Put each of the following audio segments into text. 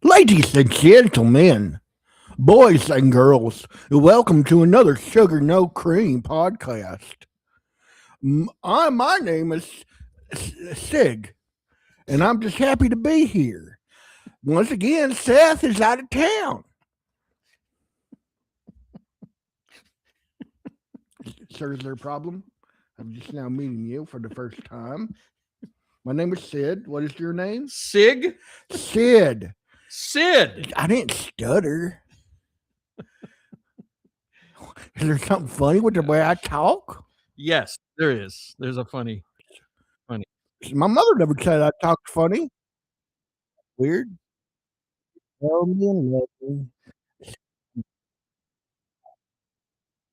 Ladies and gentlemen, boys and girls, welcome to another Sugar No Cream podcast. My name is Sig, and I'm just happy to be here. Once again, Seth is out of town. Sir, is there a problem? I'm just now meeting you for the first time. My name is Sid. What is your name? Sig? Sid. Sid. I didn't stutter. Is there something funny with the way I talk? Yes, there is. There's a funny. My mother never said I talked funny. Weird. Tell me nothing.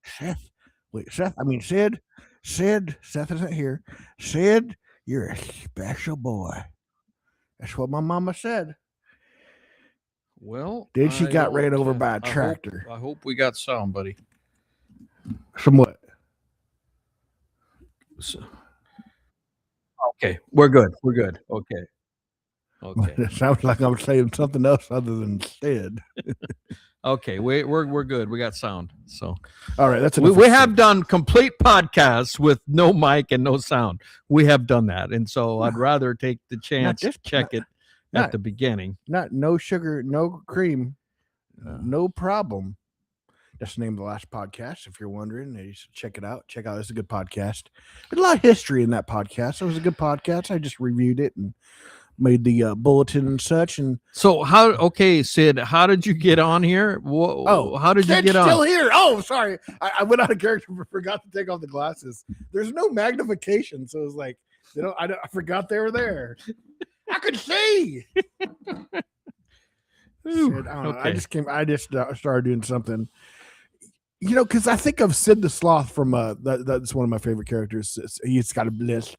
Seth. Wait, Seth. I mean, Sid. Sid. Seth isn't here. Sid, you're a special boy. That's what my mama said. Well, Then she got ran over by a I tractor. hope we got sound, buddy. Somewhat. So, okay, we're good. We're good. Okay. It sounds like I'm saying something else other than Sid. Okay, we're good. We got sound. So, all right, that's we have done complete podcasts with no mic and no sound. We have done that, and so I'd rather take the chance to check it at the beginning. Not no sugar, no cream, no problem. That's the name of the last podcast. If you're wondering, you should check it out. Check out. It's a good podcast. There's a lot of history in that podcast. It was a good podcast. I just reviewed it and made the bulletin and such. And so Sid, how did you get on here? How did you get on? Still here. Oh, sorry. I went out of character, but forgot to take off the glasses. There's no magnification, so it was like, I forgot they were there. I could see. Sid, I don't know. I just started doing something. Because I think of Sid the Sloth from that's one of my favorite characters. He's got a lisp,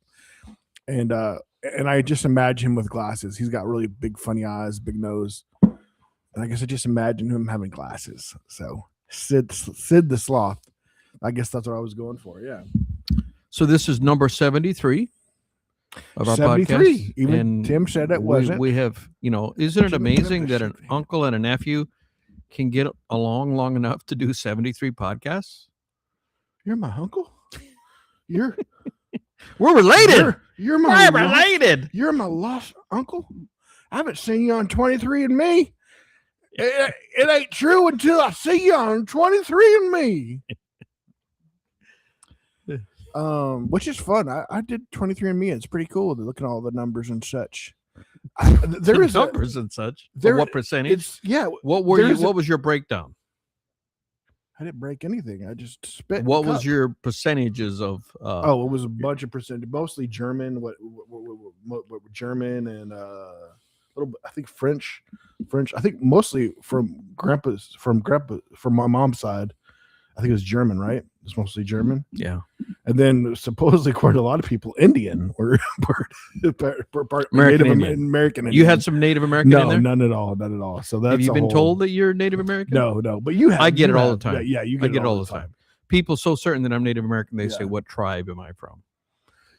and I just imagine him with glasses. He's got really big, funny eyes, big nose, and I guess I just imagine him having glasses. So Sid the Sloth. I guess that's what I was going for. Yeah. So this is number 73 of our 73. Podcast. Even and Tim said it wasn't. We have, isn't it amazing that an uncle and a nephew can get along long enough to do 73 podcasts? You're my uncle. We're related. You're my related. You're my lost uncle. I haven't seen you on 23andMe. It ain't true until I see you on 23andMe. Which is fun. I did 23andMe. It's pretty cool to look at all the numbers and such. There is numbers and such. What percentage? What was your breakdown? I didn't break anything. I just spit. What was your percentages of? It was a bunch of percentage, mostly German. What German and a little bit. I think French. I think mostly from my mom's side. I think it was German, right? It's mostly German. Yeah. And then supposedly, according to a lot of people, Indian or part American Indian. You had some Native American in there? None at all. So that's have you been told that you're Native American? No. But you have. I get it all the time. Yeah, you get it all the time. People so certain that I'm Native American, they say, "What tribe am I from?"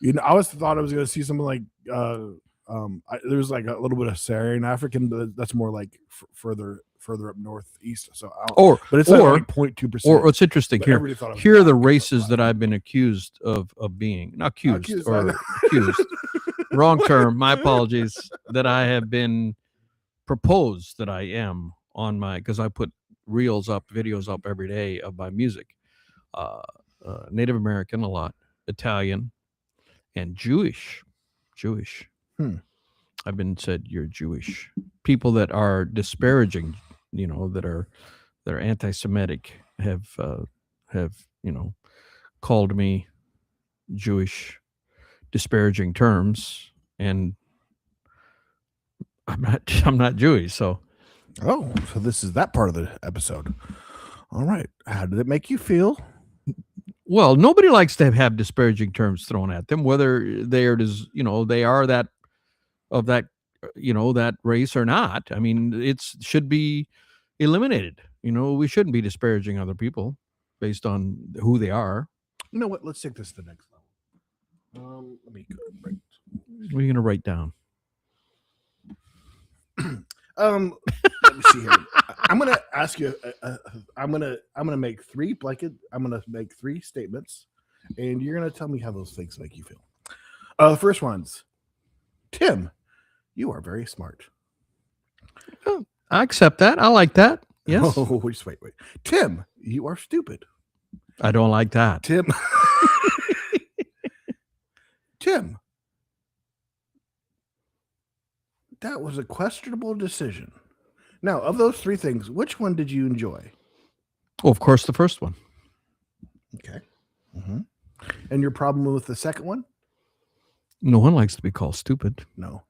I always thought I was going to see something like there was like a little bit of Saharian African, but that's more like further up northeast. So, but it's like 0.2%. Or what's interesting here are the races that I've been accused of being, not accused. Wrong term. My apologies. That I have been proposed that I am on because I put videos up every day of my music. Native American a lot, Italian, and Jewish. I've been said you're Jewish. People that are disparaging, that are anti-Semitic have called me Jewish, disparaging terms, and I'm not Jewish. So, so this is that part of the episode. All right, how did it make you feel? Well, nobody likes to have disparaging terms thrown at them, whether they are that of that that race or not. I mean, it should be eliminated. We shouldn't be disparaging other people based on who they are. You know what? Let's take this to the next level. Let me go right. What are you going to write down? me see here. I'm gonna ask you. I'm gonna make three blanket. I'm gonna make three statements, and you're gonna tell me how those things make you feel. The first one's, Tim, you are very smart. Oh, I accept that. I like that. Yes. Oh, just wait. Tim, you are stupid. I don't like that. Tim. Tim, that was a questionable decision. Now, of those three things, which one did you enjoy? Well, of course, the first one. Okay. Mm-hmm. And your problem with the second one? No one likes to be called stupid. No.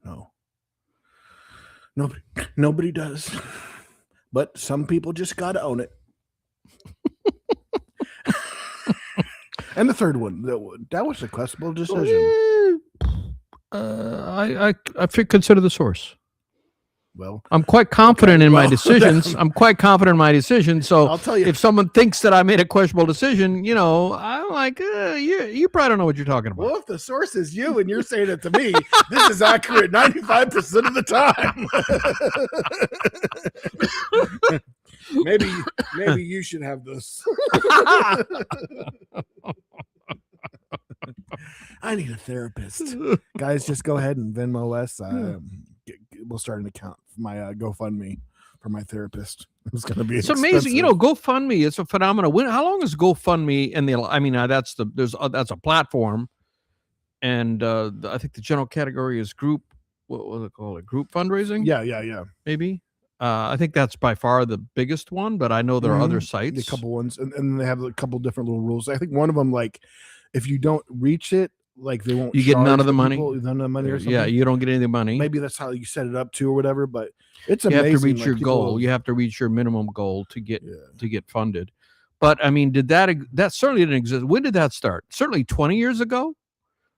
Nobody does. But some people just got to own it. And the third one, that was a questionable decision. I consider the source. Well, I'm quite confident in my decisions. I'm quite confident in my decisions. So I'll tell you, if someone thinks that I made a questionable decision, I'm like, you probably don't know what you're talking about. Well, if the source is you and you're saying it to me, this is accurate 95% of the time. Maybe you should have this. I need a therapist. Guys, just go ahead and Venmo us. We'll start an account for my GoFundMe for my therapist. It's going to be it's amazing. GoFundMe is a phenomenon. How long is GoFundMe? That's a platform, and I think the general category is group. What was it called? Group fundraising? Yeah. Maybe. I think that's by far the biggest one, but I know there are other sites. A couple ones, and they have a couple different little rules. I think one of them, like, if you don't reach it, like they won't. You get none of the money. None of the money or something. Yeah, you don't get any of the money. Maybe that's how you set it up too, or whatever. But it's amazing. You have to reach your goal. You have to reach your minimum goal to get funded. But I mean, that certainly didn't exist? When did that start? Certainly 20 years ago.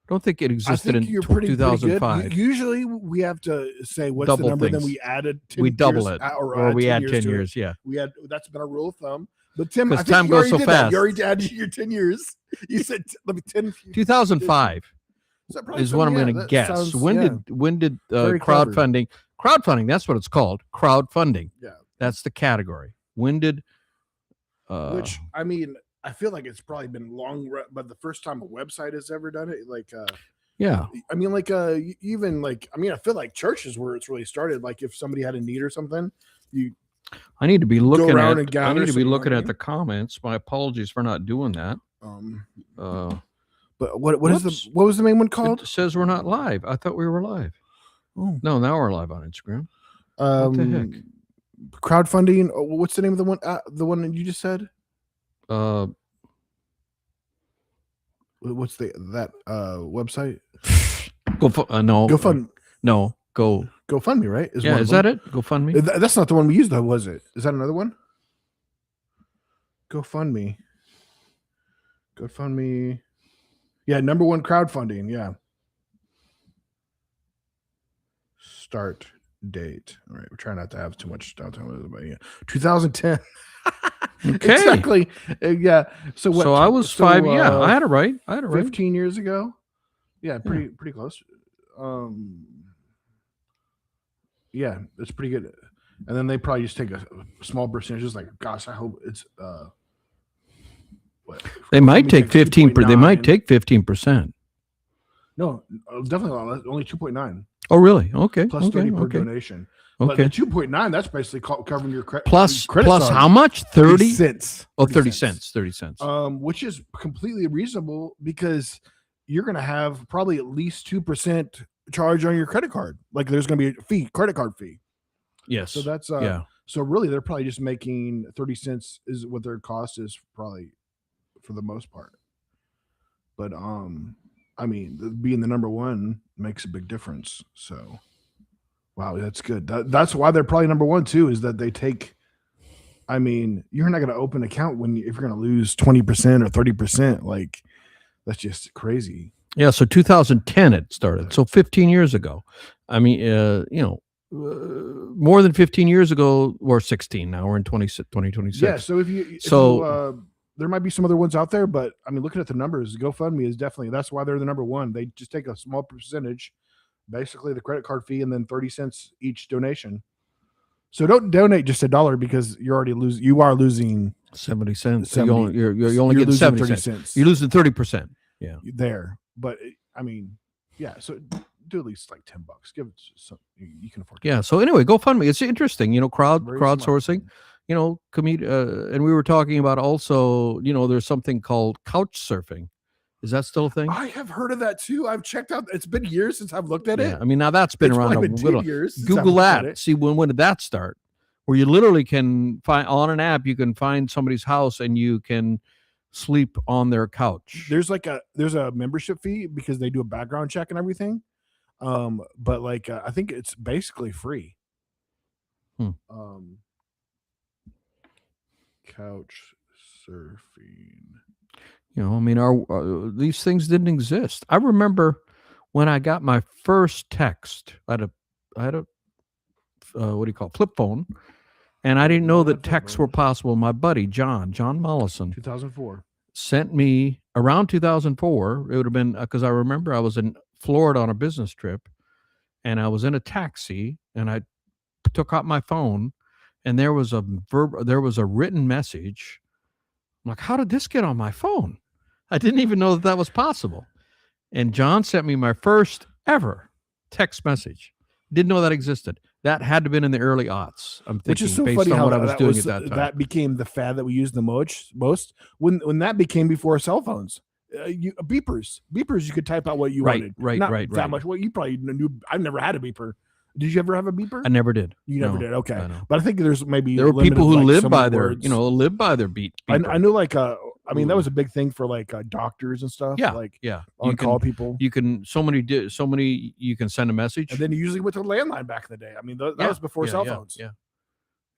I don't think it existed in 2005. Usually we have to say what's double the number, things. then we added 10 we double years, it, or we add 10 years. Yeah, that's been a rule of thumb. But Tim, I think time goes so fast. You already added your 10 years. You said 10. 2005 is what I'm going to guess. Sounds, when did crowdfunding? Crowdfunding. That's what it's called. Crowdfunding. Yeah, that's the category. When did? Which I mean, I feel like it's probably been long, but the first time a website has ever done it, like, yeah. I mean, like, even like, I mean, I feel like church is where it's really started. Like, if somebody had a need or something, I need to be looking at. I need to be looking at the comments. My apologies for not doing that. But what was the main one called? It says we're not live. I thought we were live. Oh no, now we're live on Instagram. What the heck? Crowdfunding. What's the name of the one? The one that you just said. What's that website? GoFundMe, right? Is that it? GoFundMe? That's not the one we used, though, was it? Is that another one? GoFundMe. Yeah, number one crowdfunding. Yeah. Start date. All right, we're trying not to have too much downtime, but yeah, 2010. Okay. Exactly. Yeah. So what? So I was 5. Yeah, I had it right. 15 years ago. Yeah, pretty close. Yeah, it's pretty good. And then they probably just take a small percentage. Just like, gosh, I hope it's what? They might take 15%. They might take 15%. No, definitely not. Only 2.9. Oh, really? Okay. Plus 30 per donation. But the 2.9, that's basically covering your credit. Plus how much? 30 cents. Oh, 30 cents. 30 cents. Which is completely reasonable because you're going to have probably at least 2% charge on your credit card. Like there's going to be a credit card fee. Yes. So that's So really, they're probably just making 30 cents is what their cost is, probably for the most part. But I mean, being the number one makes a big difference. So. Wow, that's good. That's why they're probably number one too. Is that they take? I mean, you're not going to open an account if you're going to lose 20% or 30%. Like, that's just crazy. Yeah. So 2010 it started. So 15 years ago. I mean, more than 15 years ago, or 16. Now we're in 2026. Yeah. So there might be some other ones out there, but I mean, looking at the numbers, GoFundMe is definitely. That's why they're the number one. They just take a small percentage. Basically the credit card fee and then 30 cents each donation. So don't donate just $1 because you are losing 70 cents. 70. You only get 70 cents. You're losing 30%. Yeah. There. But I mean, yeah. So do at least like $10. Give it some, you can afford. Yeah. So anyway, GoFundMe. It's interesting, crowdsourcing, and we were talking about also, there's something called couch surfing. Is that still a thing? I have heard of that too. I've checked out. It's been years since I've looked at it. I mean, now that's been around a good years. Google that. See, when did that start? Where you literally can find on an app, you can find somebody's house and you can sleep on their couch. There's a membership fee because they do a background check and everything. But like I think it's basically free. Couch surfing. I mean, these things didn't exist. I remember when I got my first text. I had a what do you call it? Flip phone, and I didn't know that texts were possible. My buddy John Mollison, 2004, sent me around 2004. It would have been because I remember I was in Florida on a business trip, and I was in a taxi, and I took out my phone, and there was a written message. I'm like, how did this get on my phone? I didn't even know that was possible. And John sent me my first ever text message. Didn't know that existed. That had to have been in the early aughts. I'm thinking, which is so based funny on how what I was doing at that time. That became the fad that we used the most when that became before cell phones. Beepers you could type out what you wanted. Right. That much. Well, you probably knew. I've never had a beeper. Did you ever have a beeper? I never did. You never did. Okay, but I think there were people who live by their beat. I knew I mean, that was a big thing for doctors and stuff. On call people. You can you can send a message, and then you usually went to the landline back in the day. I mean, that was before cell phones.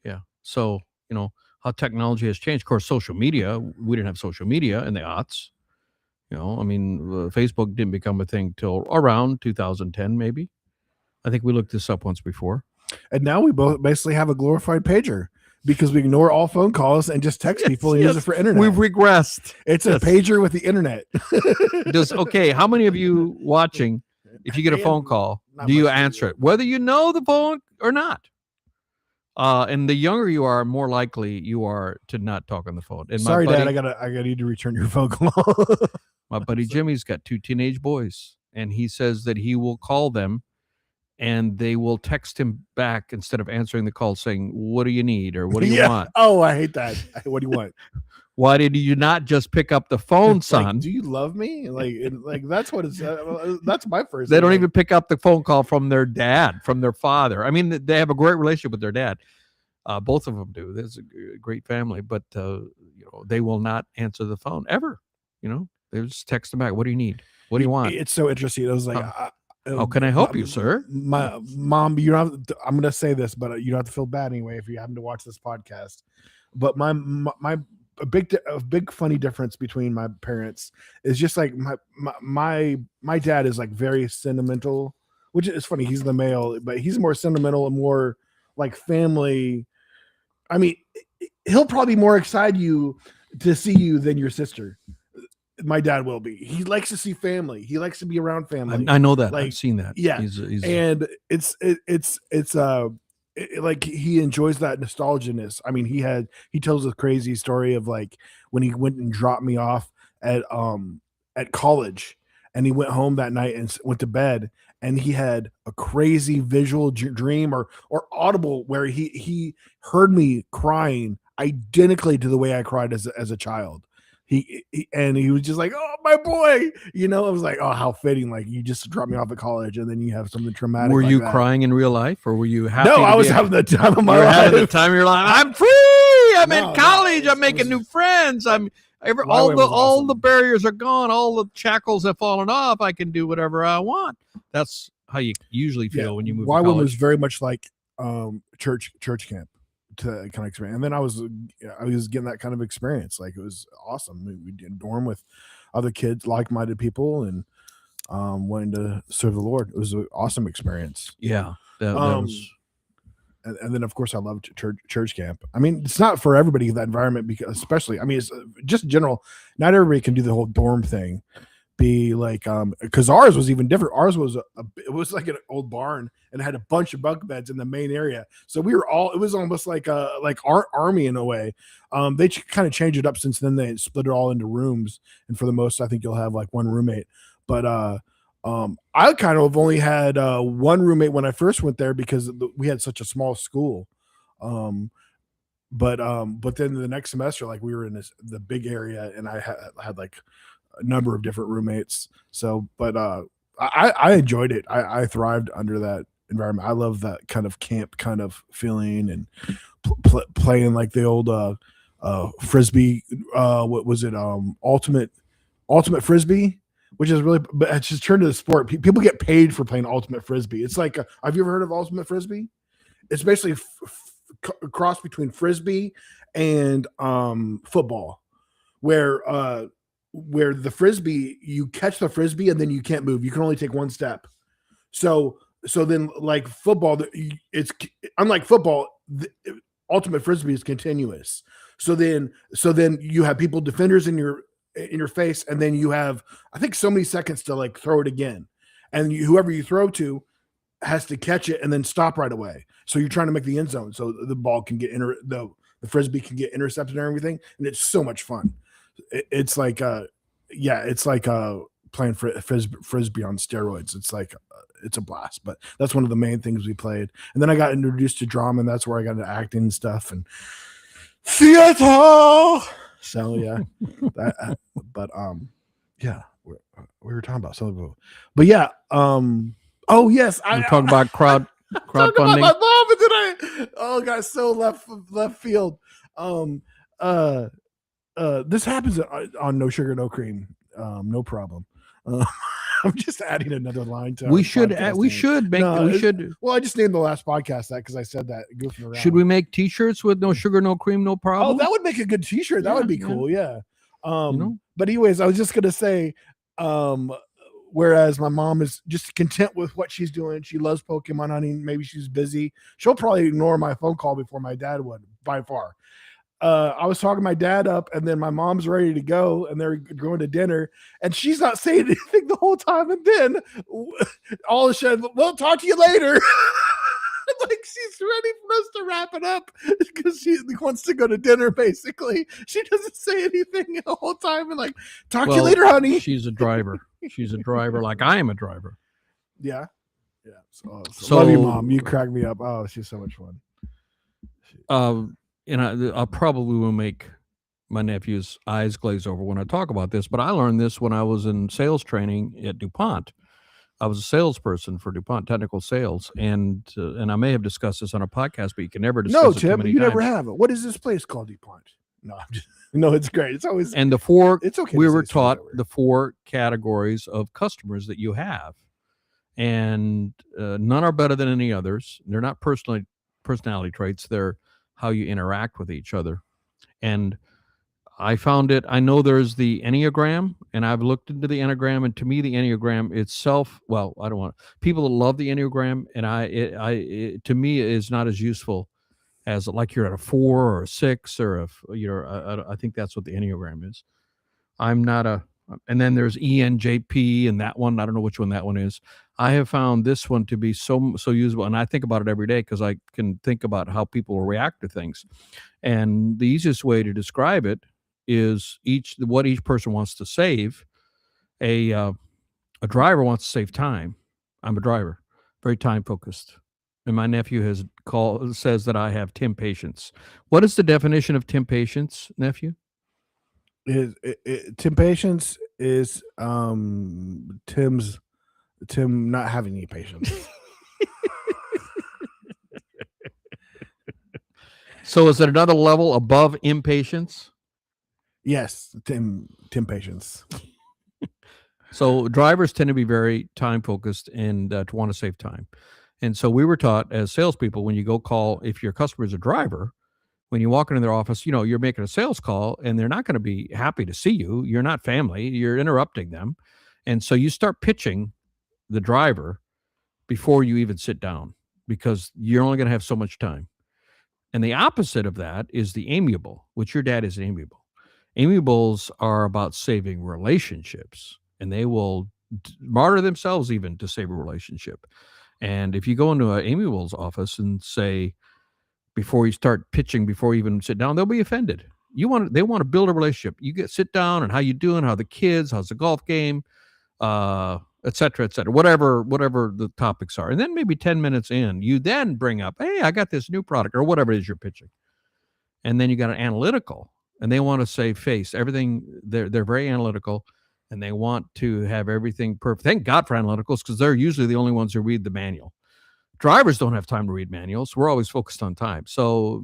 Yeah. So how technology has changed. Of course, social media. We didn't have social media in the aughts. I mean, Facebook didn't become a thing till around 2010, maybe. I think we looked this up once before. And now we both basically have a glorified pager because we ignore all phone calls and just text people and use it for internet. We've regressed. It's a pager with the internet. How many of you watching, if you get a phone call, do you answer it? Whether you know the phone or not. And the younger you are, more likely you are to not talk on the phone. And sorry, Dad, I gotta need to return your phone call. My buddy Jimmy's got 2 teenage boys, and he says that he will call them and they will text him back instead of answering the call saying, what do you need? Or what do you want? Oh, I hate that. What do you want? Why did you not just pick up the phone, son? Do you love me? That's what it's, that's my first. They don't even pick up the phone call from their dad, from their father. I mean, they have a great relationship with their dad. Both of them do. There's a great family, but they will not answer the phone ever. They just text them back. What do you need? What do you want? It's so interesting. I was like, how can I help you, sir? My mom, I'm going to say this, but you don't have to feel bad anyway if you happen to watch this podcast. But a big funny difference between my parents is just like my dad is very sentimental, which is funny. He's the male, but he's more sentimental and more like family. I mean, he'll probably more excite you to see you than your sister. My dad will be. He likes to see family. He likes to be around family. I know that. I've seen that. Yeah, and it's he enjoys that nostalgia-ness. I mean, he tells a crazy story of when he went and dropped me off at college, and he went home that night and went to bed, and he had a crazy visual dream or audible where he heard me crying identically to the way I cried as a child. He was just like, oh, my boy, I was like, oh, how fitting. You just dropped me off at college and then you have something traumatic. Were you crying in real life or were you happy? No, I was having the time of my life. Having the time of your life. I'm free. I'm in college. I'm making new friends. All the barriers are gone. All the shackles have fallen off. I can do whatever I want. That's how you usually feel when you move to college. YWAM was very much like church camp. To kind of experience, and then I was getting that kind of experience. It was awesome. We did dorm with other kids, like-minded people, and wanting to serve the Lord. It was an awesome experience. Yeah, that was. And then of course I loved church camp. I mean, it's not for everybody that environment because, especially, I mean, it's just general. Not everybody can do the whole dorm thing be like because ours was even different. Ours was it was like an old barn and it had a bunch of bunk beds in the main area. So we were all, it was almost like our army in a way. They kind of changed it up since then. They split it all into rooms, and for the most, I think you'll have like one roommate. But I kind of only had one roommate when I first went there because we had such a small school. But then the next semester, like we were in the big area, and I had like a number of different roommates. So, but I enjoyed it. I thrived under that environment. I love that kind of camp kind of feeling, and playing like the old frisbee. What was it? Ultimate frisbee, which is really, but it's just turned to the sport. People get paid for playing ultimate frisbee. It's like, have you ever heard of ultimate frisbee? It's basically a cross between frisbee and football, where the frisbee, you catch the frisbee and then you can't move. You can only take one step. So then, like football, it's unlike football. Ultimate frisbee is continuous. So then you have people, defenders in your face, and then you have, I think, so many seconds to like throw it again, and whoever you throw to has to catch it and then stop right away. So you're trying to make the end zone so the ball can get the frisbee can get intercepted and everything, and it's so much fun. It's like it's like playing frisbee on steroids. It's like it's a blast. But that's one of the main things we played. And then I got introduced to drama, and that's where I got into acting and stuff and theater. So yeah, but yeah, we were talking about something. But yeah, oh yes, we're talking about crowdfunding. About my mom, and then got so left field. This happens on No Sugar No Cream. No problem. I'm just adding another line to. We should make. Well, I just named the last podcast that because I said that goofing around. Should we make T-shirts with no sugar, no cream, no problem? Oh, that would make a good T-shirt. That would be cool. Yeah. But anyways, I was just gonna say, whereas my mom is just content with what she's doing. She loves Pokemon hunting. Maybe she's busy. She'll probably ignore my phone call before my dad would, by far. I was talking my dad up, and then my mom's ready to go, and they're going to dinner, and she's not saying anything the whole time. And then all of a sudden, we'll talk to you later. Like she's ready for us to wrap it up because she wants to go to dinner. Basically, she doesn't say anything the whole time, and like, talk to you later, honey. She's a driver. She's a driver, like I am a driver. Yeah. So love you, Mom. You crack me up. Oh, she's so much fun. And I probably will make my nephew's eyes glaze over when I talk about this, but I learned this when I was in sales training at DuPont. I was a salesperson for DuPont Technical Sales, and I may have discussed this on a podcast, but you can never discuss it too many times. Never have it. What is this place called, DuPont? No, it's great. It's always, and it's okay. We were taught the 4 categories of customers that you have, and none are better than any others. They're not personality traits. They're how you interact with each other. And I found it, I know there's the Enneagram, and I've looked into the Enneagram, and to me, the Enneagram itself, well, I don't want people that love the Enneagram, and to me is not as useful as like you're at a 4 or a 6 or I think that's what the Enneagram is. I'm not and then there's ENJP and that one, I don't know which one that one is. I have found this one to be so usable, and I think about it every day because I can think about how people will react to things. And the easiest way to describe it is what each person wants to save. A driver wants to save time. I'm a driver, very time focused, and my nephew says that I have Timpatience. What is the definition of Timpatience, nephew? Timpatience is Tim not having any patience. So is it another level above impatience? Yes, Timpatience. So drivers tend to be very time focused and to want to save time. And so we were taught as salespeople, when you go call, if your customer is a driver, when you walk into their office, you're making a sales call and they're not going to be happy to see you. You're not family. You're interrupting them. And so you start pitching the driver before you even sit down because you're only going to have so much time. And the opposite of that is the amiable, which your dad is amiable. Amiables are about saving relationships. and they will martyr themselves even to save a relationship. And if you go into Amy Will's office and say, before you start pitching, before you even sit down, they'll be offended. They want to build a relationship. You sit down and how you doing, how the kids, how's the golf game, et cetera, whatever the topics are. And then maybe 10 minutes in, you then bring up, hey, I got this new product or whatever it is you're pitching. And then you got an analytical, and they want to save face. Everything, they're very analytical, and they want to have everything perfect. Thank God for analyticals, because they're usually the only ones who read the manual. Drivers don't have time to read manuals. We're always focused on time. So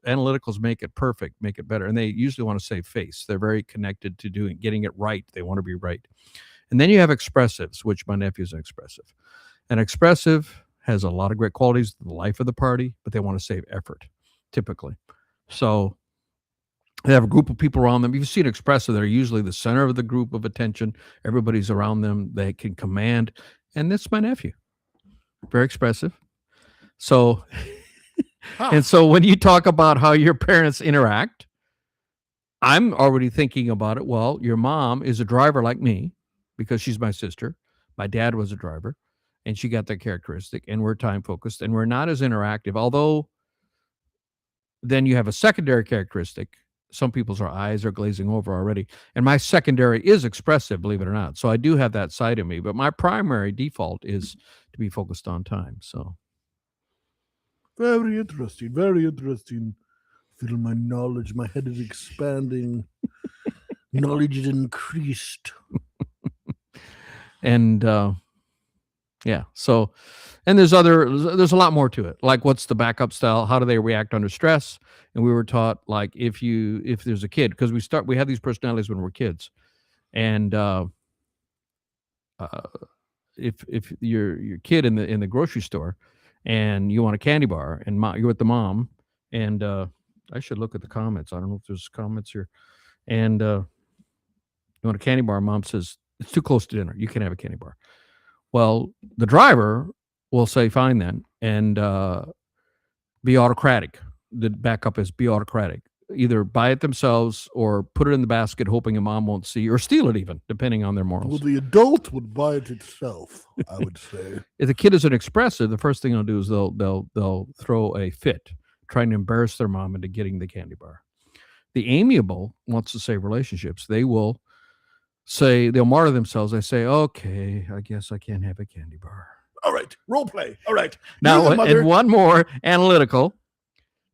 analyticals make it perfect, make it better. And they usually want to save face. They're very connected to getting it right. They want to be right. And then you have expressives, which my nephew's an expressive. An expressive has a lot of great qualities, the life of the party, but they want to save effort, typically. So they have a group of people around them. You see an expressive, they're usually the center of the group of attention. Everybody's around them. They can command. And that's my nephew. Very expressive. So, and so when you talk about how your parents interact, I'm already thinking about it. Well, your mom is a driver like me because she's my sister. My dad was a driver, and she got that characteristic, and we're time focused, and we're not as interactive. Although then you have a secondary characteristic. Some people's eyes are glazing over already. And my secondary is expressive, believe it or not. So I do have that side of me, but my primary default is to be focused on time. So very interesting. Very interesting. Feel my knowledge. My head is expanding. Knowledge is increased. And yeah. So, and there's a lot more to it. Like, what's the backup style? How do they react under stress? And we were taught, like, if there's a kid, because we had these personalities when we were kids, and if your kid in the grocery store, and you want a candy bar, and you're with the mom, and I should look at the comments. I don't know if there's comments here, and you want a candy bar. Mom says it's too close to dinner. You can't have a candy bar. Well, the driver will say, fine then, and be autocratic. The backup is be autocratic. Either buy it themselves or put it in the basket, hoping a mom won't see, or steal it even, depending on their morals. Well, the adult would buy it itself, I would say. If the kid is an expressive, the first thing they'll do is they'll throw a fit, trying to embarrass their mom into getting the candy bar. The amiable wants to save relationships. They will say, they'll martyr themselves. They say, okay, I guess I can't have a candy bar. All right, role play. All right. Now, and one more, analytical.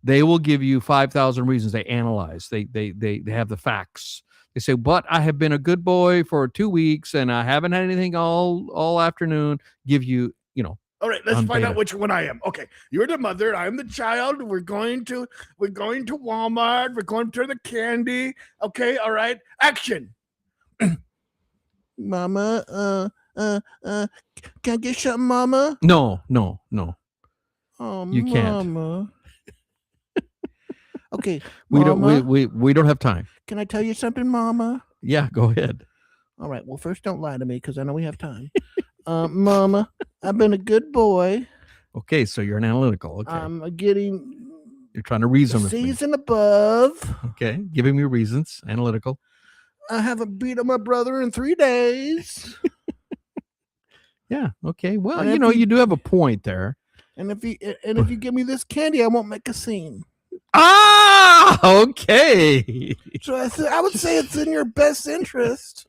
They will give you 5,000 reasons. They analyze. They have the facts. They say, but I have been a good boy for 2 weeks and I haven't had anything all afternoon. Give you, all right, let's find out which one I am. Okay, you're the mother. I'm the child. We're going to Walmart. We're going to the candy. Okay, all right. Action. Mama, can I get something, Mama? No. Oh, you can't. Mama. Okay, we Mama, we don't have time. Can I tell you something, Mama? Yeah, go ahead. All right. Well, first, don't lie to me because I know we have time. Mama, I've been a good boy. Okay, so you're an analytical. Okay, I'm getting. You're trying to reason with me. C's and above. Okay, giving me reasons. Analytical. I haven't beaten my brother in 3 days. Yeah. Okay. Well, you do have a point there. And if you give me this candy, I won't make a scene. Ah, okay. So I would say it's in your best interest.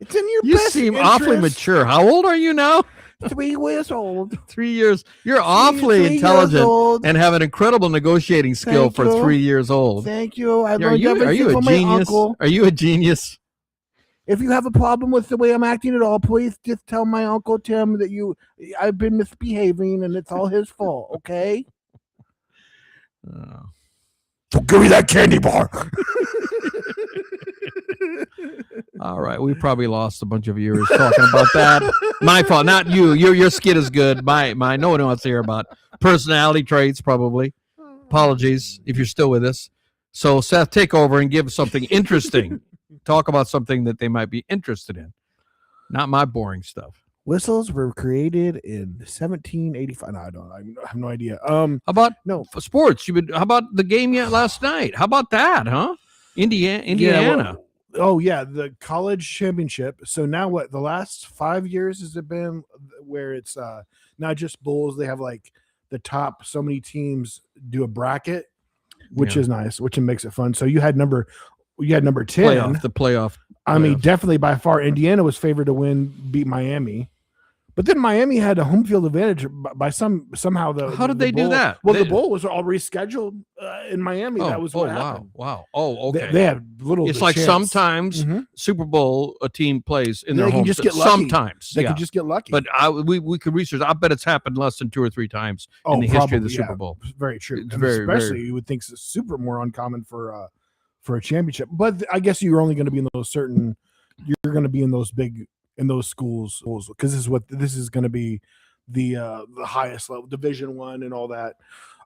It's in your best interest. You seem awfully mature. How old are you now? 3 years old. 3 years. You're awfully intelligent and have an incredible negotiating skill for 3 years old. Thank you. Are you a genius? Are you a genius? If you have a problem with the way I'm acting at all, please just tell my Uncle Tim that I've been misbehaving and it's all his fault, okay? So give me that candy bar. All right, we probably lost a bunch of viewers talking about that. My fault, not you. Your skit is good. My no one wants to hear about personality traits. Probably. Apologies if you're still with us. So Seth, take over and give something interesting. Talk about something that they might be interested in. Not my boring stuff. Whistles were created in 1785. No, I have no idea. How about sports? How about the game last night? How about that, huh? Indiana. Yeah, Oh yeah, the college championship. So now what? The last 5 years has it been where it's not just bowls? They have like the top so many teams do a bracket, which is nice, which makes it fun. So you had number 10, the playoff. I mean, definitely by far, Indiana was favored to beat Miami. But then Miami had a home field advantage by somehow. How did they do that? Well, the bowl was all rescheduled in Miami. That was what happened. Wow. Oh, okay. They had little. It's like chance. Sometimes Super Bowl a team plays in their home. Just get lucky. Sometimes they could just get lucky. But we could research. I bet it's happened less than 2 or 3 times in the history of the Super Bowl. Very true. It's very, you would think it's super more uncommon for a championship. But I guess you're only going to be in those certain. You're going to be in those big. In those schools, because this is going to be the highest level, Division I and all that.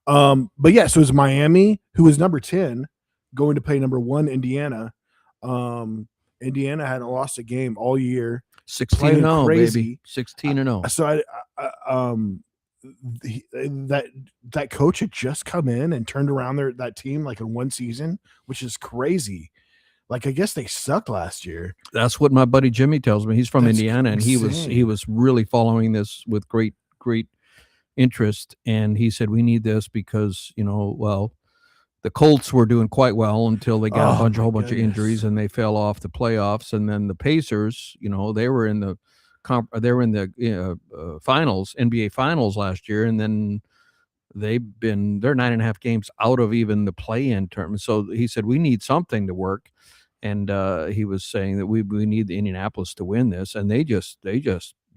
But yeah, so it's Miami, who is number 10, going to play number 1 Indiana. Indiana hadn't lost a game all year. 16-0, baby. 16-0. So that coach had just come in and turned around that team like in one season, which is crazy. Like, I guess they sucked last year. That's what my buddy Jimmy tells me. He's from Indiana, and he was really following this with great interest. And he said, we need this because, the Colts were doing quite well until they got a whole bunch of injuries, and they fell off the playoffs. And then the Pacers, they were in the finals, NBA finals last year, and then they're 9.5 games out of even the play-in term. So he said, we need something to work. And he was saying that we need the Indianapolis to win this, and they just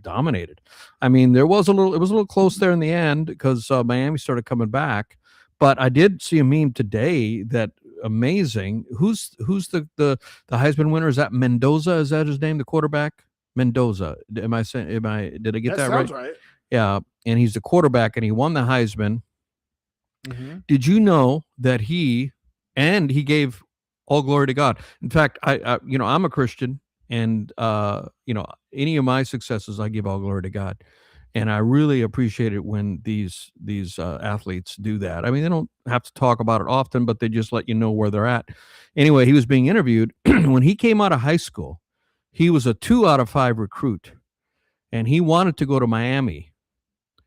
dominated. I mean, it was a little close there in the end because Miami started coming back. But I did see a meme today that amazing. Who's the Heisman winner? Is that Mendoza? Is that his name? The quarterback Mendoza. Did I get that right? Right. Yeah, and he's the quarterback, and he won the Heisman. Mm-hmm. Did you know that he gave all glory to God? In fact, I'm a Christian, and any of my successes, I give all glory to God, and I really appreciate it when these athletes do that. I mean, they don't have to talk about it often, but they just let you know where they're at. Anyway, he was being interviewed when he came out of high school. He was a 2 out of 5 recruit, and he wanted to go to Miami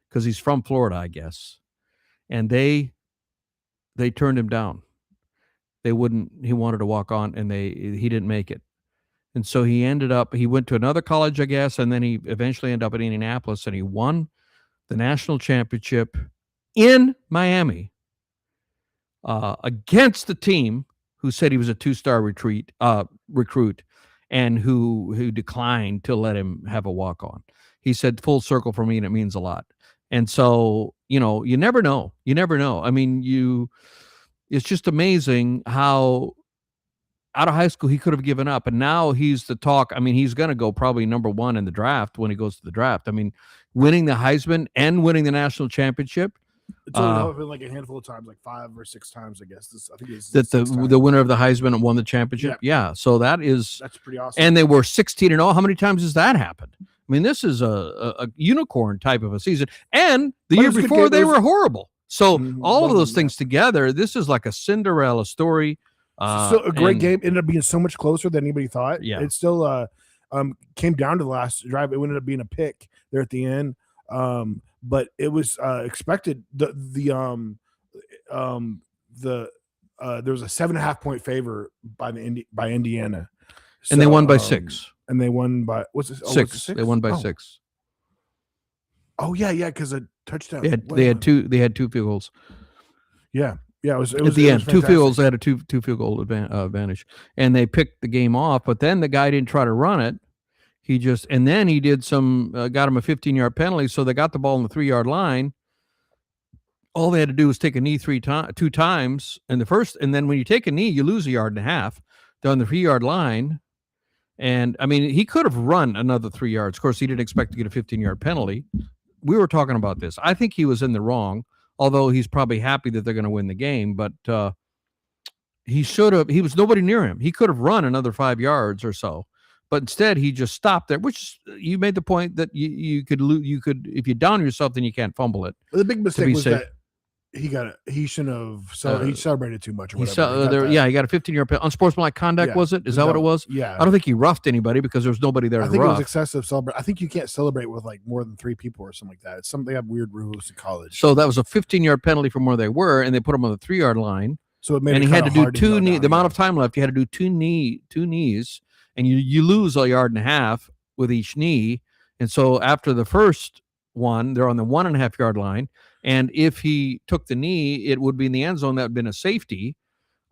because he's from Florida, I guess, and they turned him down. They wouldn't. He wanted to walk on, and he didn't make it. And so he went to another college, I guess, and then he eventually ended up at Indianapolis, and he won the national championship in Miami against the team who said he was a 2-star recruit and who declined to let him have a walk-on. He said, full circle for me, and it means a lot. And so, you never know. You never know. I mean, it's just amazing how out of high school he could have given up, and now he's the talk. I mean, he's going to go probably number 1 in the draft when he goes to the draft. I mean, winning the Heisman and winning the national championship. It's only been like a handful of times, like 5 or 6 times, I guess. I think it's that the winner of the Heisman won the championship. Yeah, so that's pretty awesome. And they were 16-0. How many times has that happened? I mean, this is a unicorn type of a season. And the year before they were horrible. So all of those things together, this is like a Cinderella story. Still a great game. Ended up being so much closer than anybody thought. Yeah, it still came down to the last drive. It ended up being a pick there at the end. But it was expected. There was a 7.5 point favor by Indiana, and they won by 6. And they won by what's this? 6. They won by 6. Oh yeah, because a touchdown. They had two field goals. Yeah. It was at the end. 2 field goals. They had a two field goal advantage, and they picked the game off. But then the guy didn't try to run it. He did some got him a 15-yard penalty. So they got the ball on the 3-yard line. All they had to do was take a knee 2 times, and then when you take a knee, you lose 1.5 yards. They're on the 3-yard line, and I mean he could have run another 3 yards. Of course, he didn't expect to get a 15-yard penalty. We were talking about this. I think he was in the wrong. Although he's probably happy that they're going to win the game, but he was nobody near him. He could have run another 5 yards or so, but instead he just stopped there, which you made the point that you could, if you down yourself, then you can't fumble it. The big mistake was safe. that he shouldn't have. So he celebrated too much. Or He whatever. he got a 15-year unsportsmanlike conduct. Was it? Is that what it was? Yeah. I don't think he roughed anybody because there was nobody there. I think it was excessive celebrate. I think you can't celebrate with like more than 3 people or something like that. It's something, they have weird rules in college. So that was a 15-yard penalty from where they were, and they put him on the 3-yard line. So it made and it he had to do 2 knees. The amount of of time left, you had to do two knees, and you lose a yard and a half with each knee. And so after the first one, they're on the 1.5-yard line. And if he took the knee, it would be in the end zone. That would have been a safety.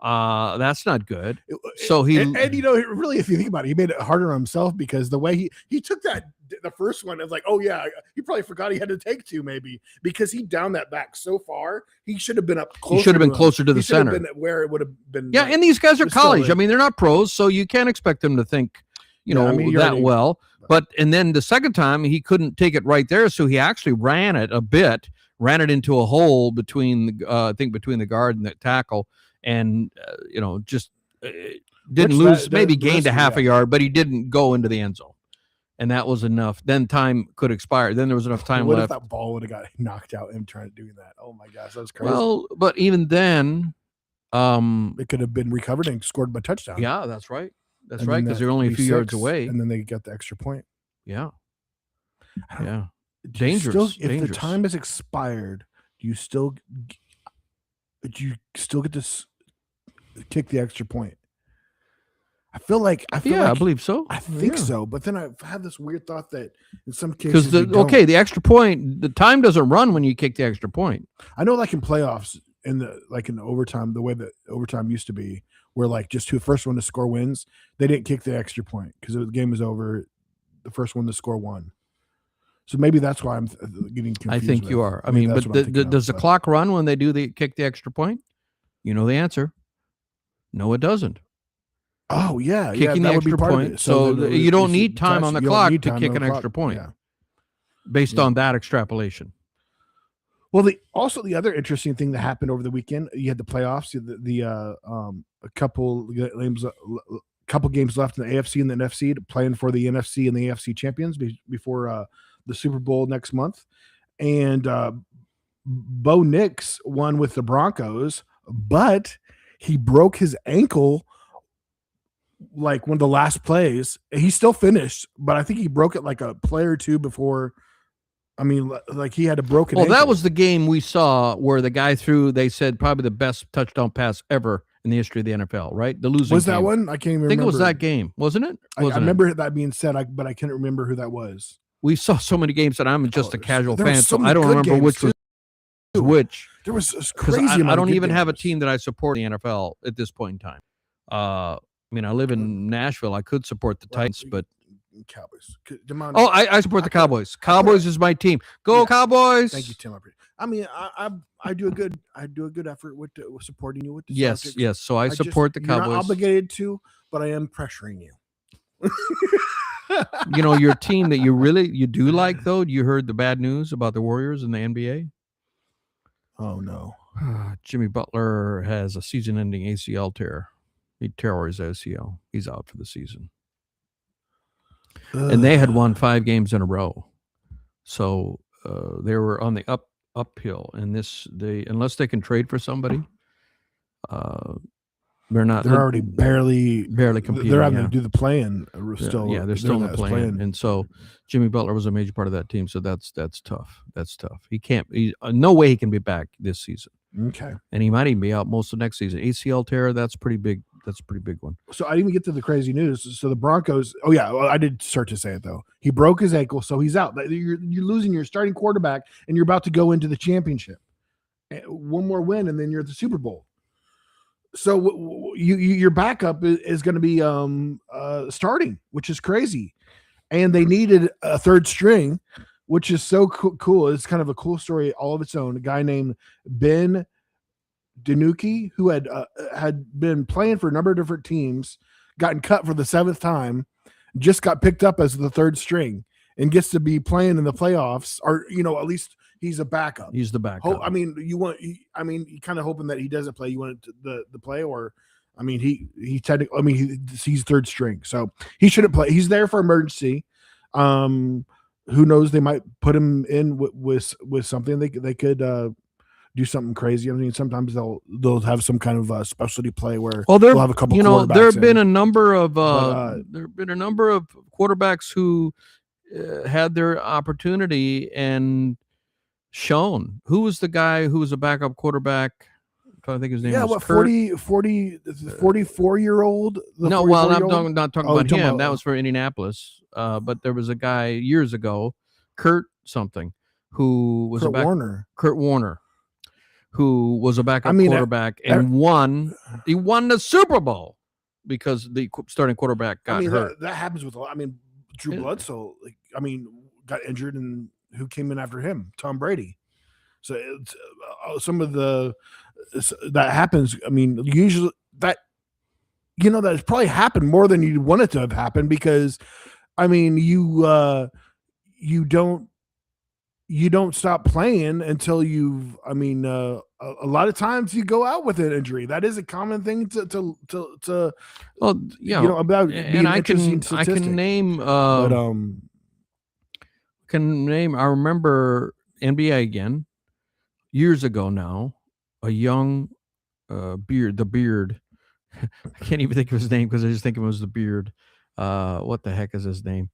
That's not good. So and you know, really, if you think about it, he made it harder on himself because the way he took the first one, it's like, oh yeah, he probably forgot he had to take 2 maybe because he down that back so far. He should have been up closer. He should have been closer to the center, been where it would have been. Yeah, and these guys are college. I mean, they're not pros, so you can't expect them to think, that well. And then the second time he couldn't take it right there, so he actually ran it into a hole between the guard and the tackle, and just didn't lose. Maybe gained a half a yard, but he didn't go into the end zone, and that was enough. Then time could expire. Then there was enough time left. What if that ball would have got knocked out? Him trying to do that. Oh my gosh, that was crazy. Well, but even then, it could have been recovered and scored by touchdown. Yeah, that's right. That's right, because they're only a few yards away, and then they got the extra point. Yeah, yeah. Dangerous. If the time has expired, do you still get to kick the extra point? I feel like I believe so. I think so, but then I've had this weird thought that in some cases because the extra point, the time doesn't run when you kick the extra point. I know, like in playoffs, in overtime, the way that overtime used to be, where like just who the first one to score wins, they didn't kick the extra point because the game was over. The first one to score won. So maybe that's why I'm getting confused. I think you are. I mean, but does the clock run when they kick the extra point? You know the answer. No, it doesn't. Oh yeah, kicking the extra point. So you don't need time on the clock to kick an extra point, based on that extrapolation. Well, the other interesting thing that happened over the weekend, you had the playoffs. A couple games left in the AFC and the NFC, playing for the NFC and the AFC champions before the Super Bowl next month. And Bo Nix won with the Broncos, but he broke his ankle like one of the last plays. He still finished, but I think he broke it like a play or two before. I mean, like he had a broken ankle. That was the game we saw where the guy threw, they said, probably the best touchdown pass ever in the history of the NFL, right? The losing was that game. one? I can't even remember. I think it was that game, wasn't it? I remember that being said, but I can't remember who that was. We saw so many games that I'm just a casual fan, so I don't remember which was which. There was this crazy. I don't even have a team that I support in the NFL at this point in time. I mean, I live in Nashville. I could support the Titans, but Cowboys. I support the Cowboys. Cowboys is my team. Go Cowboys! Thank you, Tim. I mean, I do a good effort with supporting you with this. Yes. So I support the Cowboys. You're not obligated to, but I am pressuring you. Your team that you do like, though. You heard the bad news about the Warriors in the NBA? Oh no. Jimmy Butler has a season-ending ACL tear. He tore his ACL. He's out for the season. And they had won 5 games in a row, so they were on the uphill. And unless they can trade for somebody, they're not. They're already barely competing. They're having to do the play-in. Still, they're still in the play-in. And so Jimmy Butler was a major part of that team. So that's tough. That's tough. He can't. No way he can be back this season. Okay. And he might even be out most of next season. ACL tear. That's pretty big. That's a pretty big one. So I didn't even get to the crazy news. So the Broncos. Oh yeah, well, I did start to say it though. He broke his ankle, so he's out. You're losing your starting quarterback, and you're about to go into the championship. One more win, and then you're at the Super Bowl. So your backup is going to be starting, which is crazy. And they needed a third string, which is so cool. It's kind of a cool story all of its own. A guy named Ben Danuki, who had been playing for a number of different teams, gotten cut for the 7th time, just got picked up as the third string and gets to be playing in the playoffs, or at least he's a backup. He's the backup. You kind of hoping that he doesn't play. You want the play, or he technically, he's third string, so he shouldn't play. He's there for emergency. Who knows? They might put him in with something. They could do something crazy. I mean, sometimes they'll have some kind of specialty play where Well, they'll have a couple. There have been a number of quarterbacks who had their opportunity and shown. Who was the guy who was a backup quarterback? I think his name was 44-year-old. No, well, I'm not talking about him. That was for Indianapolis. But there was a guy years ago, Kurt something, who was Kurt Warner, who was a backup quarterback and won. He won the Super Bowl because the starting quarterback got hurt. That happens with a lot. I mean, Drew Bledsoe, got injured, and who came in after him? Tom Brady. So it's, some of that happens. I mean, usually that has probably happened more than you want it to have happened, because I mean, you don't stop playing until you've. I mean, a lot of times you go out with an injury. That is a common thing to. Well, yeah, about being I can name. I remember NBA again. Years ago now, a young Beard. I can't even think of his name because I just think of him as the Beard. What the heck is his name?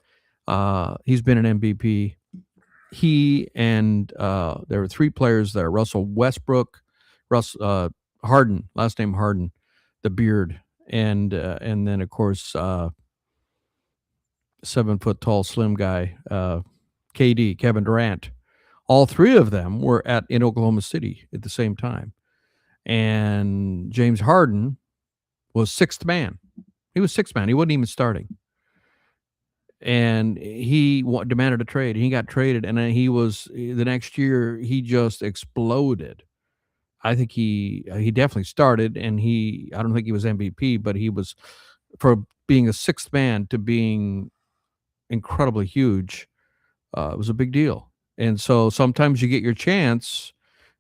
He's been an MVP. He and there were three players there: Russell Westbrook, Harden, last name Harden, the Beard, and then of course 7 foot tall slim guy, KD, Kevin Durant. All three of them were in Oklahoma City at the same time. And James Harden was sixth man. He was sixth man. He wasn't even starting. And he demanded a trade. He got traded. And then the next year, he just exploded. I think he definitely started. And I don't think he was MVP, but he was, for being a sixth man to being incredibly huge, it was a big deal. And so sometimes you get your chance.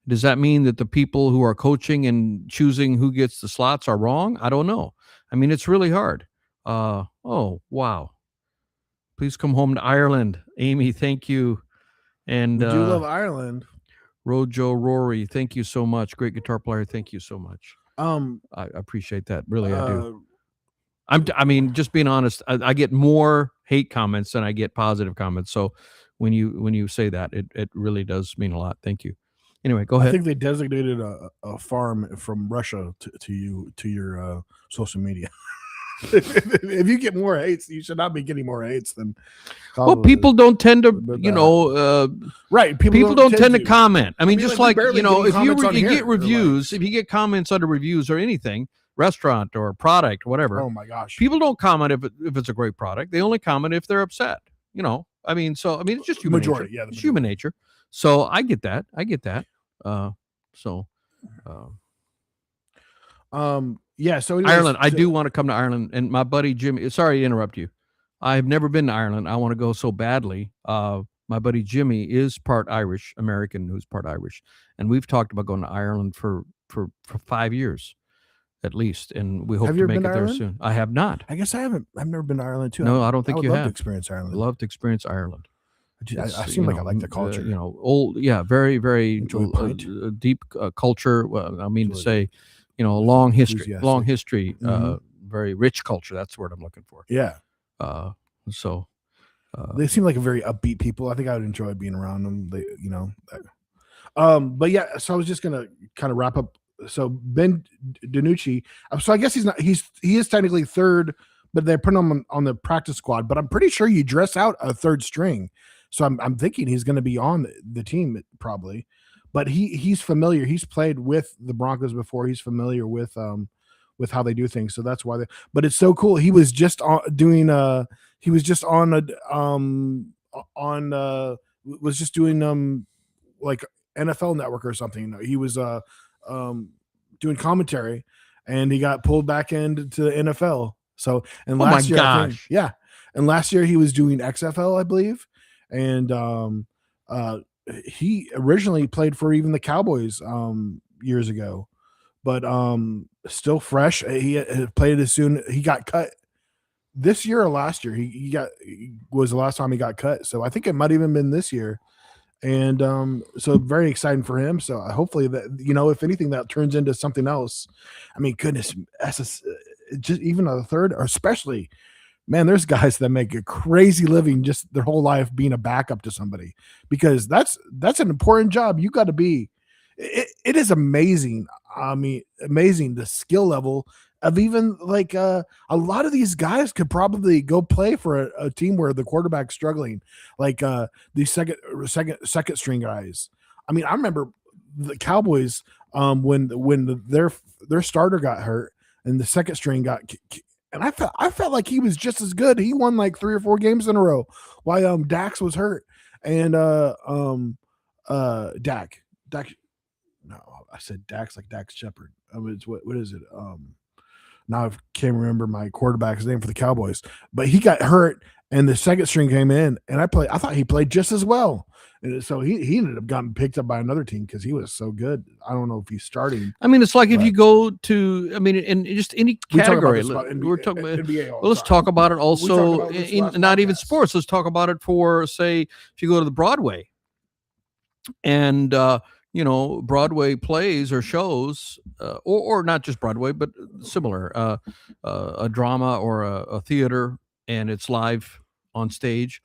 Does that mean that the people who are coaching and choosing who gets the slots are wrong? I don't know. I mean, it's really hard. Oh, wow. Please come home to Ireland. Amy, thank you. And we do love Ireland. Rojo Rory, thank you so much. Great guitar player. Thank you so much. I appreciate that. Really, I do. I mean, just being honest, I get more hate comments than I get positive comments. So when you say that, it really does mean a lot. Thank you. Anyway, go ahead. I think they designated a farm from Russia to your social media. If you get more hates, you should not be getting more hates than. Well, people don't tend to, right? People don't tend to comment. I mean, just like if you get reviews, if you get comments under reviews or anything, restaurant or product, whatever. Oh my gosh! People don't comment if it's a great product. They only comment if they're upset. I mean, it's just human nature. Yeah, it's human nature. So I get that. Yeah. So anyways, Ireland, I do want to come to Ireland, and my buddy Jimmy. Sorry to interrupt you. I've never been to Ireland. I want to go so badly. My buddy Jimmy is part Irish, American, who's part Irish, and we've talked about going to Ireland for 5 years. At least, and we hope to make it there soon. I have not. I guess I haven't. I've never been to Ireland too. No, I don't think you have. Love to experience Ireland. Love to experience Ireland. I seem like I like the culture. Old, very, very deep culture. Well, I mean to say, long history. Very rich culture. That's the word I'm looking for. Yeah. They seem like a very upbeat people. I think I would enjoy being around them. But yeah. So I was just gonna kind of wrap up. So Ben DiNucci, so I guess he is technically third, but they're putting him on the practice squad. But I'm pretty sure you dress out a third string, so I'm thinking he's going to be on the team probably. But he's familiar. He's played with the Broncos before. He's familiar with how they do things. So that's why. But it's so cool. He was just doing NFL Network or something. He was doing commentary, and he got pulled back into the NFL. So, and last year, and last year he was doing XFL, I believe, and he originally played for even the Cowboys years ago, but still fresh. He played as soon he got cut this year or last year. He was the last time he got cut, so I think it might even been this year. And so very exciting for him. So hopefully that, if anything, that turns into something else. I mean, goodness, just even a third, or especially, man, there's guys that make a crazy living just their whole life being a backup to somebody, because that's an important job. You got to be. It is amazing. I mean, amazing the skill level of even like a lot of these guys could probably go play for a team where the quarterback's struggling, like these second string guys. I mean, I remember the Cowboys when their starter got hurt and the second string and I felt like he was just as good. He won like 3 or 4 games in a row while Dax was hurt. And Dak. No, I said Dax like Dax Shepard. It's what is it? Now I can't remember my quarterback's name for the Cowboys, but he got hurt and the second string came in, and I thought he played just as well. And so he ended up getting picked up by another team because he was so good. I don't know if he's starting. I mean, it's like if you go to, I mean, in just any category, we're talking about NBA. Well, let's talk about it also in not even sports. Let's talk about it for, say, if you go to the Broadway and, Broadway plays or shows, or not just Broadway, but similar, a drama or a theater, and it's live on stage,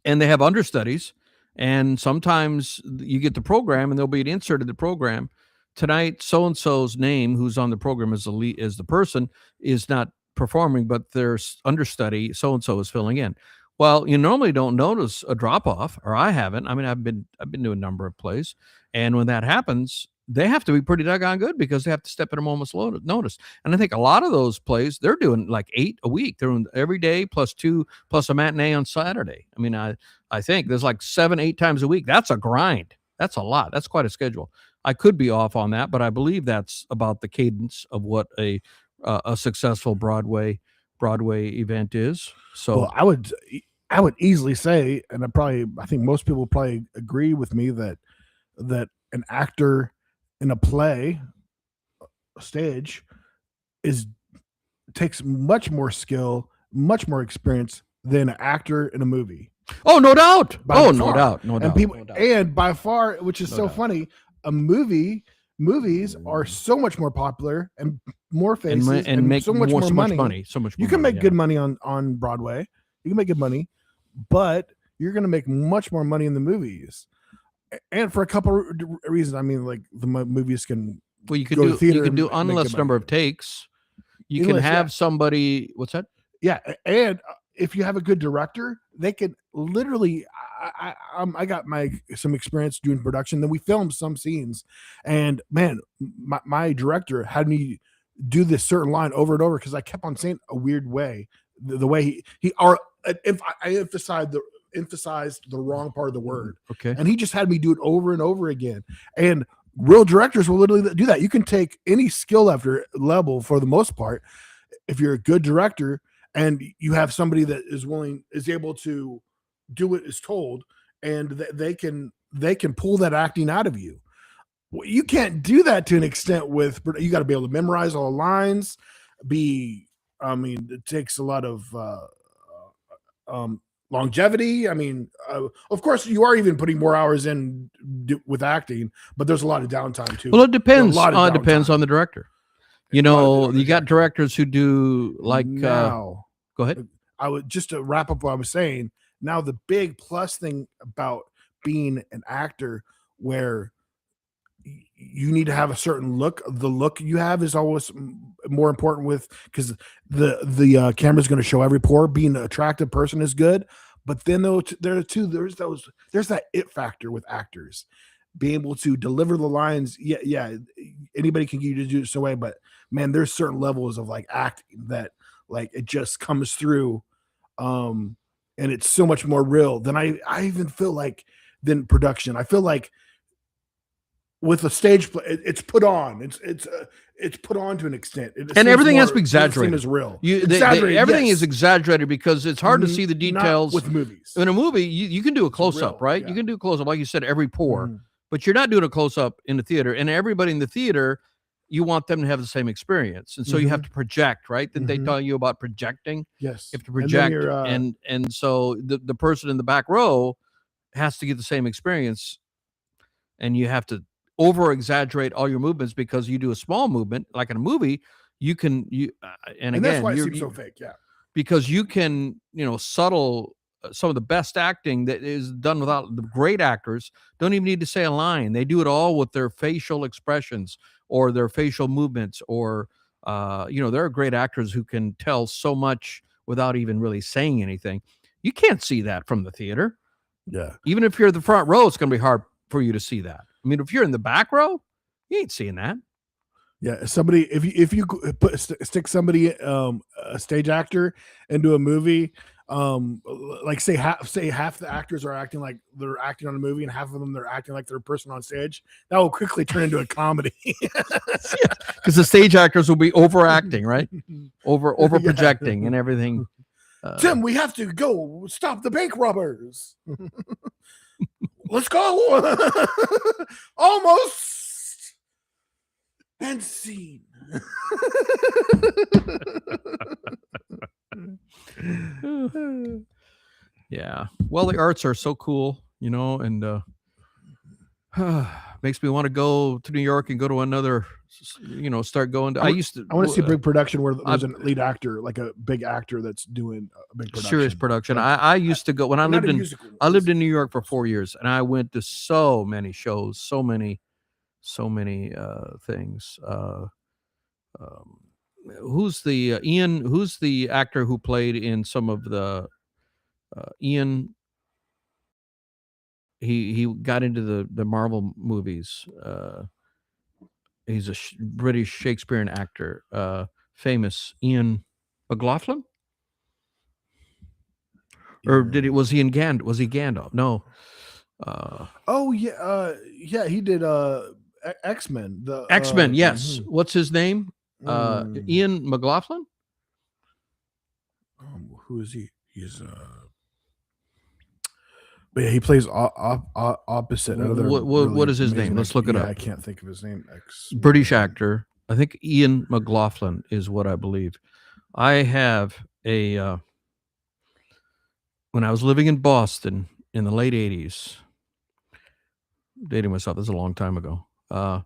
and they have understudies. And sometimes you get the program and there'll be an insert of the program. Tonight, so-and-so's name, who's on the program as the person, is not performing, but their understudy, so-and-so, is filling in. Well, you normally don't notice a drop-off, or I haven't. I mean, I've been to a number of plays. And when that happens, they have to be pretty doggone good because they have to step at a moment's notice. And I think a lot of those plays, they're doing like 8 a week. They're doing every day plus 2, plus a matinee on Saturday. I mean, I think there's like 7, 8 times a week. That's a grind. That's a lot. That's quite a schedule. I could be off on that, but I believe that's about the cadence of what a successful Broadway event is. So well, I would easily say, and I think most people probably agree with me that an actor in a play, a stage, takes much more skill, much more experience than an actor in a movie. Oh, no doubt. No doubt. And by far, which is so funny, movies are so much more popular and more faces and make so much more money. So much more you can make good money on Broadway. You can make good money, but you're going to make much more money in the movies. And for a couple of reasons. I mean, like the movies can. Well, you can do endless number of takes. You can have somebody. What's that? Yeah, and if you have a good director, they can literally. I got some experience doing production. Then we filmed some scenes, and man, my director had me do this certain line over and over because I kept on saying a weird way. The way if I emphasized the wrong part of the word. Okay. And he just had me do it over and over again. And real directors will literally do that. You can take any skill level for the most part. If you're a good director and you have somebody that is able to do what is told, and they can pull that acting out of you. You can't do that to an extent you got to be able to memorize all the lines. It takes a lot of longevity. I mean, of course, you are even putting more hours in with acting, but there's a lot of downtime too. Well, it depends. It depends on the director. You got directors who do like. Go ahead. I would just to wrap up what I was saying. Now, the big plus thing about being an actor, where you need to have a certain look. The look you have is always more important because the camera's going to show every pore. Being an attractive person is good, but then there's that it factor with actors, being able to deliver the lines. Yeah, anybody can get you to do it some way, but man, there's certain levels of like acting that like it just comes through, and it's so much more real than I even feel like than production. I feel like. With a stage play, it's put on. It's put on to an extent, and everything has to be exaggerated. As real. Everything is exaggerated because it's hard to see the details. Not with movies, in a movie, you can do a close up, right? Yeah. You can do a close up, like you said, every pore, but you're not doing a close up in the theater. And everybody in the theater, you want them to have the same experience, and so you have to project, right? Didn't they tell you about projecting? Yes, you have to project, and so the person in the back row has to get the same experience, and you have to over exaggerate all your movements because you do a small movement like in a movie. And again, that's why it seems so fake. Yeah, because you can subtle. Some of the best acting that is done without the great actors don't even need to say a line. They do it all with their facial expressions or their facial movements, or there are great actors who can tell so much without even really saying anything. You can't see that from the theater. Yeah. Even if you're in the front row, it's going to be hard for you to see that. I mean, if you're in the back row, you ain't seeing that. Yeah, somebody if you stick somebody a stage actor into a movie, like say half the actors are acting like they're acting on a movie, and half of them they're acting like they're a person on stage, that will quickly turn into a comedy. Because the stage actors will be overacting, right? Over projecting and everything. Tim, we have to go stop the bank robbers. Let's go. Almost. And scene. Yeah. Well, the arts are so cool, and makes me want to go to New York and go to another, start going to. I want to see a big production where there's a lead actor, like a big actor that's doing a big production. Serious production. Like, I used to go when I lived in New York for 4 years, and I went to so many shows, so many things. Who's the Ian? Who's the actor who played in some of the Ian? He got into the Marvel movies. He's a British Shakespearean actor, famous Ian McLaughlin. Or was he Gandalf? No. Yeah, he did X-Men. The X-Men, yes. What's his name? Ian McLaughlin? Who is he? He's but yeah, he plays opposite. What is his name? Let's look it up. I can't think of his name. British actor. I think Ian McLaughlin is what I believe. I have when I was living in Boston in the late 80s, dating myself, this is a long time ago. I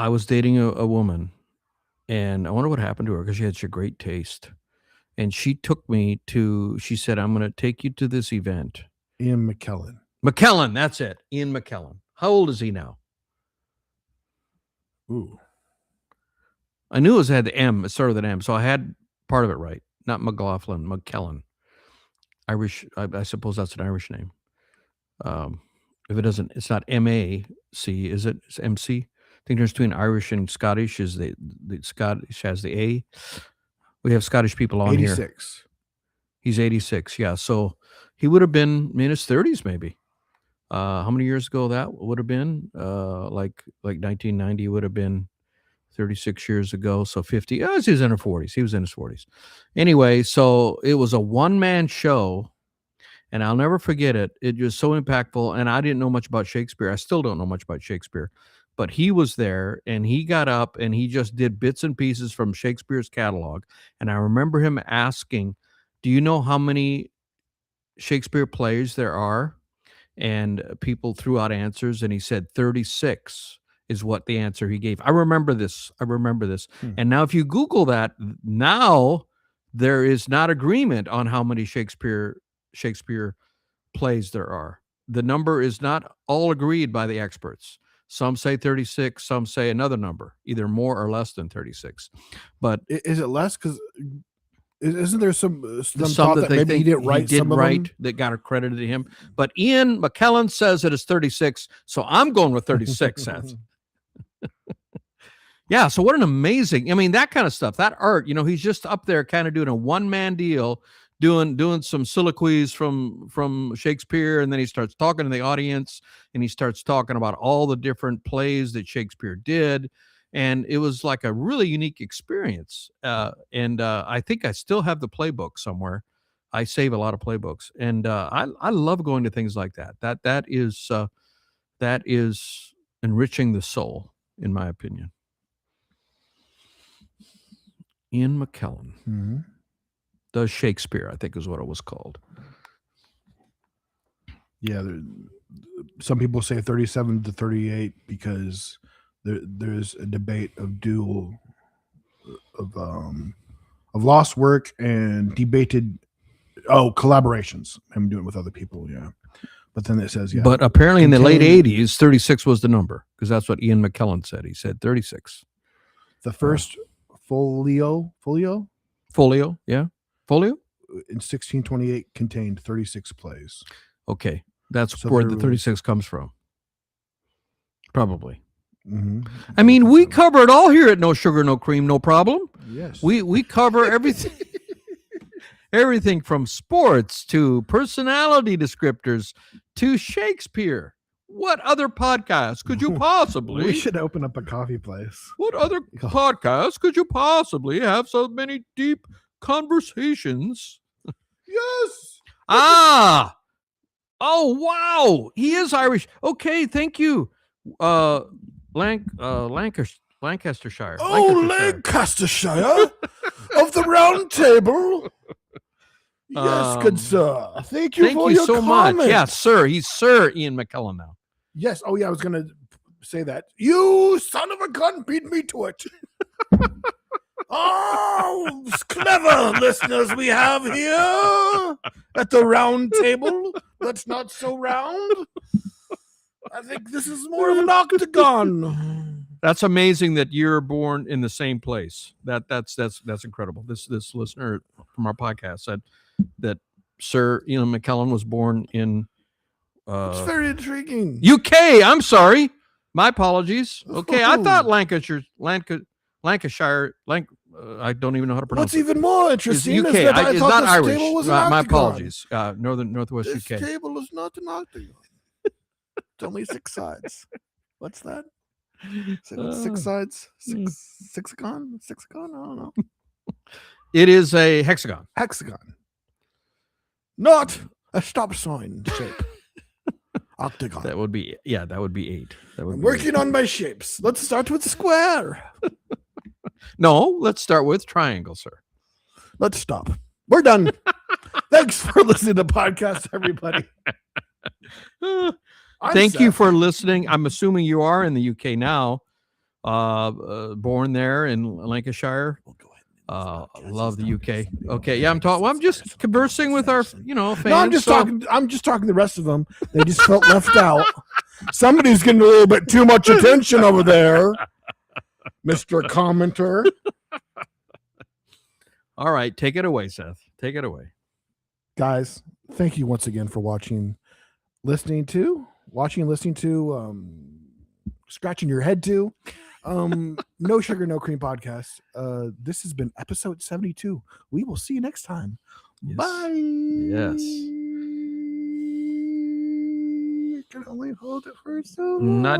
was dating a woman, and I wonder what happened to her because she had such a great taste. And she took me she said, I'm going to take you to this event. Ian McKellen. McKellen, that's it. Ian McKellen. How old is he now? Ooh. I knew it had the M. It started with an M, so I had part of it right. Not McLaughlin, McKellen. Irish, I suppose that's an Irish name. If it doesn't, it's not M-A-C, is it? It's M-C. I think there's between Irish and Scottish is the Scottish has the A. We have Scottish people on 86. here. He's 86, yeah. So he would have been in his 30s, maybe. How many years ago that would have been? Like 1990 would have been 36 years ago. So 50. He was in his 40s. He was in his 40s. Anyway, so it was a one-man show, and I'll never forget it. It was so impactful, and I didn't know much about Shakespeare. I still don't know much about Shakespeare. But he was there, and he got up, and he just did bits and pieces from Shakespeare's catalog. And I remember him asking, do you know how many Shakespeare plays there are? And people threw out answers, and he said 36 is what the answer he gave. I remember this. And now if you Google that, now there is not agreement on how many Shakespeare plays there are. The number is not all agreed by the experts. Some say 36, some say another number, either more or less than 36. But is it less? Because isn't there some that they maybe think he didn't write that got accredited to him? But Ian McKellen says it is 36, so I'm going with 36. Seth. Yeah, so what an amazing, I mean, that kind of stuff, that art, he's just up there kind of doing a one-man deal, doing some soliloquies from Shakespeare, and then he starts talking to the audience, and he starts talking about all the different plays that Shakespeare did, and it was like a really unique experience. And I think I still have the playbook somewhere. I save a lot of playbooks, and I love going to things like that. That is enriching the soul, in my opinion. Ian McKellen. Mm-hmm. Does Shakespeare, I think is what it was called. Yeah, some people say 37 to 38 because there's a debate of lost work and debated collaborations. I'm doing it with other people, yeah. But then it says, yeah. But apparently in the late 80s, 36 was the number because that's what Ian McKellen said. He said 36. The first folio, yeah, folio in 1628 contained 36 plays. Okay, that's where the 36 comes from. Probably. Mm-hmm. I mean, we cover it all here at No Sugar, No Cream, no problem. Yes, we cover everything. Everything from sports to personality descriptors to Shakespeare. What other podcasts could you possibly? We should open up a coffee place. What other podcasts could you possibly have so many deep conversations? Yes. Oh, wow. He is Irish. Okay, thank you. Lancastershire. Oh, Lancastershire of the Round Table. Yes, good sir. Thank you for your so comment. much. Yeah, sir. He's Sir Ian McKellen now. Yes. Oh, yeah. I was going to say that. You son of a gun beat me to it. Oh, clever listeners we have here at the round table. That's not so round. I think this is more of an octagon. That's amazing that you're born in the same place. That's incredible. This listener from our podcast said that Sir Ian McKellen was born in it's very intriguing. UK. I'm sorry. My apologies. Okay, I thought Lancashire. I don't even know how to pronounce. What's even more interesting UK. is that I it's thought not this Irish. table was My apologies. Northwest this UK. This table is not an octagon. It's only 6 sides. What's that? 6 sides? Sixagon? I don't know. It is a hexagon. Hexagon. Not a stop sign shape. Octagon. That would be 8. I'm working on my shapes. Let's start with square. No, let's start with triangle, sir. Let's stop. We're done. Thanks for listening to the podcast, everybody. Thank you for listening. I'm assuming you are in the UK now, born there in Lancashire. Love the UK. Okay, yeah, I'm just conversing with our, fans. No, I'm just talking to the rest of them. They just felt left out. Somebody's getting a little bit too much attention over there, Mr. Commenter. All right, take it away, Seth. Take it away. Guys, thank you once again for listening to, scratching your head to. No Sugar, No Cream podcast. This has been episode 72. We will see you next time. Yes. Bye. Yes. You can only hold it for so long. Not